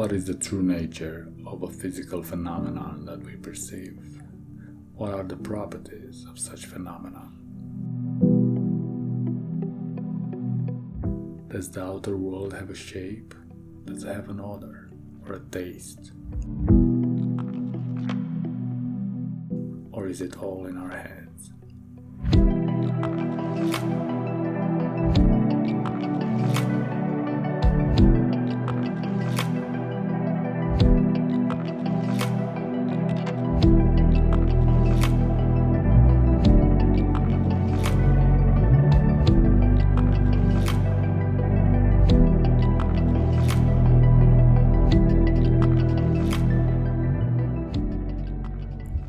What is the true nature of a physical phenomenon that we perceive? What are the properties of such phenomenon? Does the outer world have a shape? Does it have an odor or a taste? Or is it all in our heads?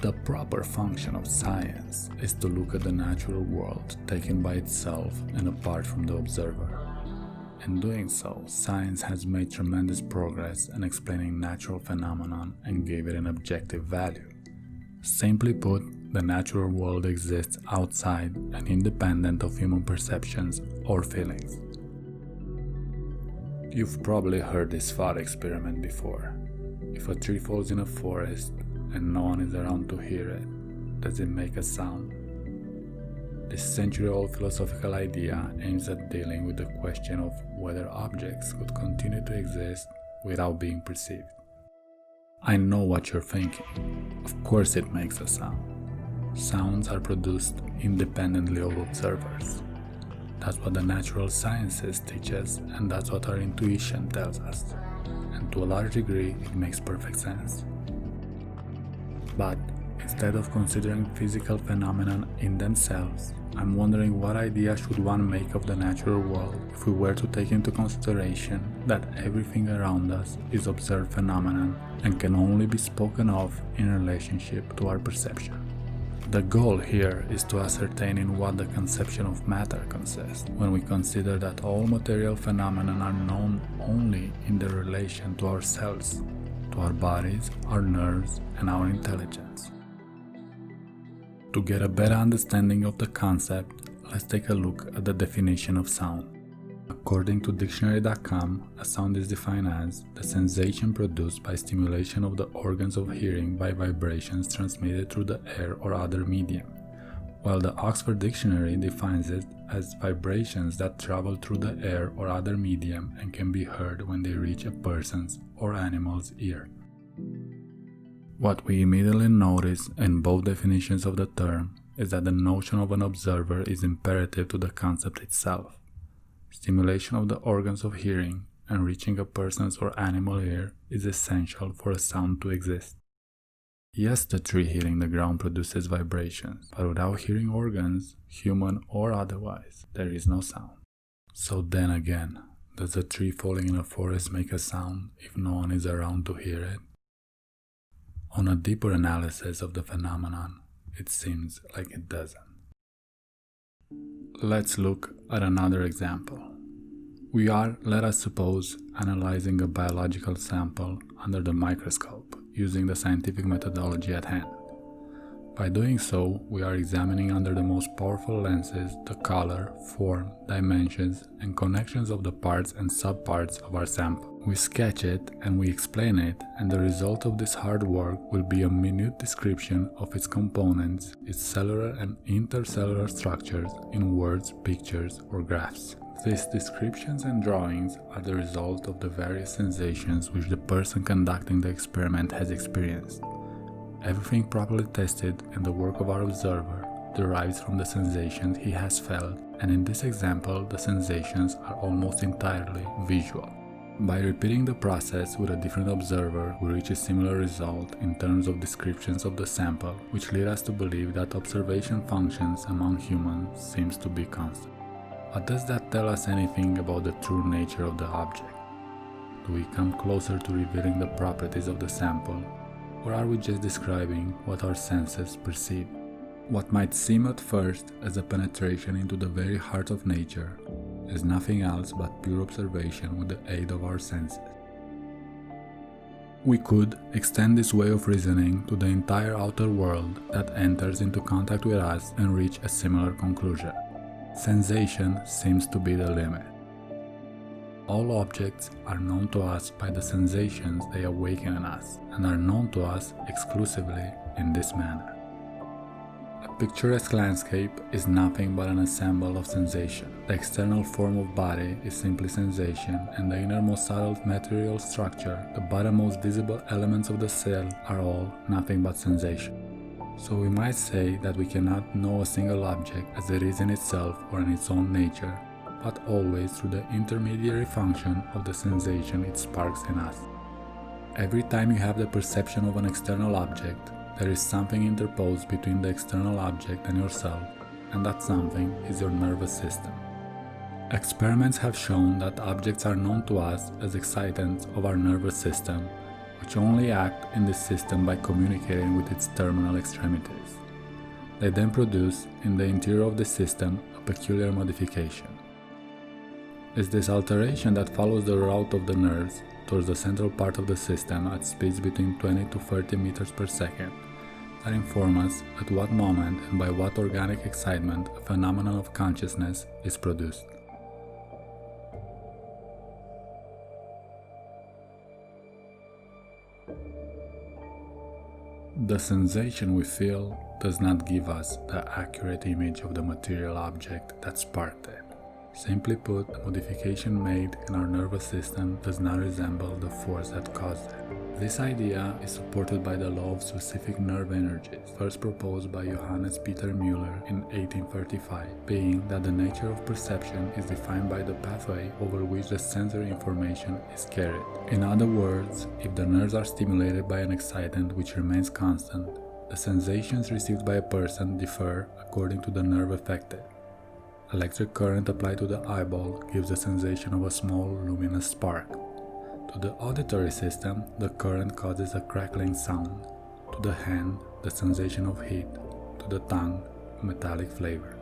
The proper function of science is to look at the natural world taken by itself and apart from the observer. In doing so, science has made tremendous progress in explaining natural phenomenon and gave it an objective value. Simply put, the natural world exists outside and independent of human perceptions or feelings. You've probably heard this thought experiment before. If a tree falls in a forest and no one is around to hear it, does it make a sound? This century-old philosophical idea aims at dealing with the question of whether objects could continue to exist without being perceived. I know what you're thinking. Of course it makes a sound. Sounds are produced independently of observers. That's what the natural sciences teach us, and that's what our intuition tells us. And to a large degree, it makes perfect sense. But instead of considering physical phenomena in themselves, I'm wondering what idea should one make of the natural world if we were to take into consideration that everything around us is observed phenomenon and can only be spoken of in relationship to our perception. The goal here is to ascertain in what the conception of matter consists, when we consider that all material phenomena are known only in their relation to ourselves, to our bodies, our nerves, and our intelligence. To get a better understanding of the concept, let's take a look at the definition of sound. According to dictionary.com, a sound is defined as the sensation produced by stimulation of the organs of hearing by vibrations transmitted through the air or other medium, while the Oxford Dictionary defines it as vibrations that travel through the air or other medium and can be heard when they reach a person's or animal's ear. What we immediately notice in both definitions of the term is that the notion of an observer is imperative to the concept itself. Stimulation of the organs of hearing and reaching a person's or animal ear is essential for a sound to exist. Yes, the tree hitting the ground produces vibrations, but without hearing organs, human or otherwise, there is no sound. So then again, does a tree falling in a forest make a sound if no one is around to hear it? On a deeper analysis of the phenomenon, it seems like it doesn't. Let's look at another example. We are, let us suppose, analyzing a biological sample under the microscope using the scientific methodology at hand. By doing so, we are examining under the most powerful lenses the color, form, dimensions, and connections of the parts and subparts of our sample. We sketch it and we explain it, and the result of this hard work will be a minute description of its components, its cellular and intercellular structures in words, pictures, or graphs. These descriptions and drawings are the result of the various sensations which the person conducting the experiment has experienced. Everything properly tested in the work of our observer derives from the sensations he has felt, and in this example the sensations are almost entirely visual. By repeating the process with a different observer, we reach a similar result in terms of descriptions of the sample, which lead us to believe that observation functions among humans seems to be constant. But does that tell us anything about the true nature of the object? Do we come closer to revealing the properties of the sample, or are we just describing what our senses perceive? What might seem at first as a penetration into the very heart of nature is nothing else but pure observation with the aid of our senses. We could extend this way of reasoning to the entire outer world that enters into contact with us and reach a similar conclusion. Sensation seems to be the limit. All objects are known to us by the sensations they awaken in us, and are known to us exclusively in this manner. A picturesque landscape is nothing but an ensemble of sensation. The external form of body is simply sensation, and the innermost subtle material structure, the bottommost visible elements of the cell, are all nothing but sensation. So we might say that we cannot know a single object as it is in itself or in its own nature, but always through the intermediary function of the sensation it sparks in us. Every time you have the perception of an external object, there is something interposed between the external object and yourself, and that something is your nervous system. Experiments have shown that objects are known to us as excitants of our nervous system, which only act in this system by communicating with its terminal extremities. They then produce, in the interior of the system, a peculiar modification. It's this alteration that follows the route of the nerves towards the central part of the system at speeds between 20 to 30 meters per second that inform us at what moment and by what organic excitement a phenomenon of consciousness is produced. The sensation we feel does not give us the accurate image of the material object that sparked it. Simply put, the modification made in our nervous system does not resemble the force that caused it. This idea is supported by the law of specific nerve energies, first proposed by Johannes Peter Müller in 1835, being that the nature of perception is defined by the pathway over which the sensory information is carried. In other words, if the nerves are stimulated by an excitant which remains constant, the sensations received by a person differ according to the nerve affected. Electric current applied to the eyeball gives the sensation of a small luminous spark. To the auditory system, the current causes a crackling sound. To the hand, the sensation of heat. To the tongue, a metallic flavor.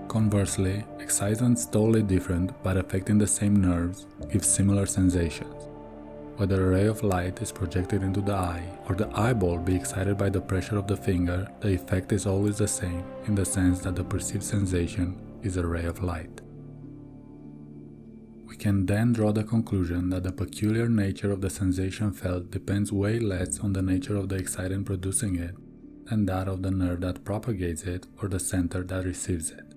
Conversely, excitants totally different but affecting the same nerves give similar sensations. Whether a ray of light is projected into the eye or the eyeball be excited by the pressure of the finger, the effect is always the same in the sense that the perceived sensation is a ray of light. We can then draw the conclusion that the peculiar nature of the sensation felt depends way less on the nature of the excitant producing it than that of the nerve that propagates it or the center that receives it.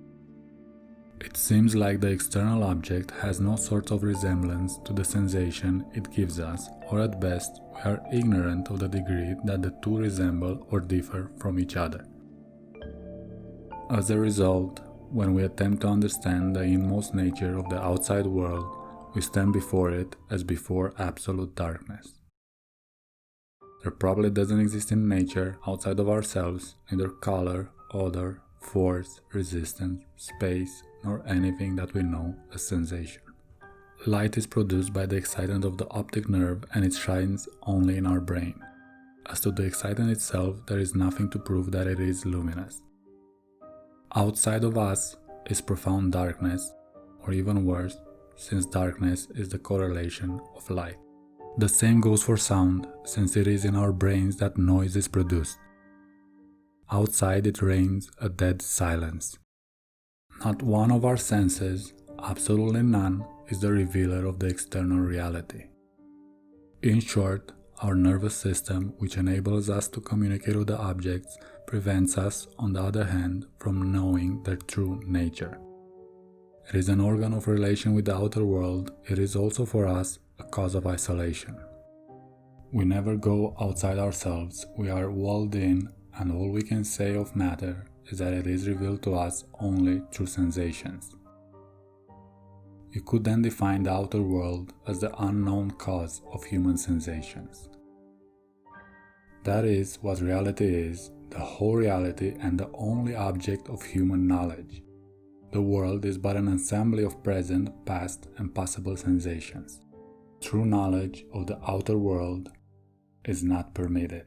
It seems like the external object has no sort of resemblance to the sensation it gives us, or at best, we are ignorant of the degree that the two resemble or differ from each other. As a result, when we attempt to understand the inmost nature of the outside world, we stand before it as before absolute darkness. There probably doesn't exist in nature, outside of ourselves, neither color, odor, force, resistance, space, nor anything that we know as sensation. Light is produced by the excitant of the optic nerve and it shines only in our brain. As to the excitant itself, there is nothing to prove that it is luminous. Outside of us is profound darkness, or even worse, since darkness is the correlation of light. The same goes for sound, since it is in our brains that noise is produced. Outside it reigns a dead silence. Not one of our senses, absolutely none, is the revealer of the external reality. In short, our nervous system, which enables us to communicate with the objects, prevents us, on the other hand, from knowing their true nature. It is an organ of relation with the outer world. It is also for us a cause of isolation. We never go outside ourselves, we are walled in, and all we can say of matter is that it is revealed to us only through sensations. You could then define the outer world as the unknown cause of human sensations. That is what reality is, the whole reality and the only object of human knowledge. The world is but an ensemble of present, past, and possible sensations. True knowledge of the outer world is not permitted.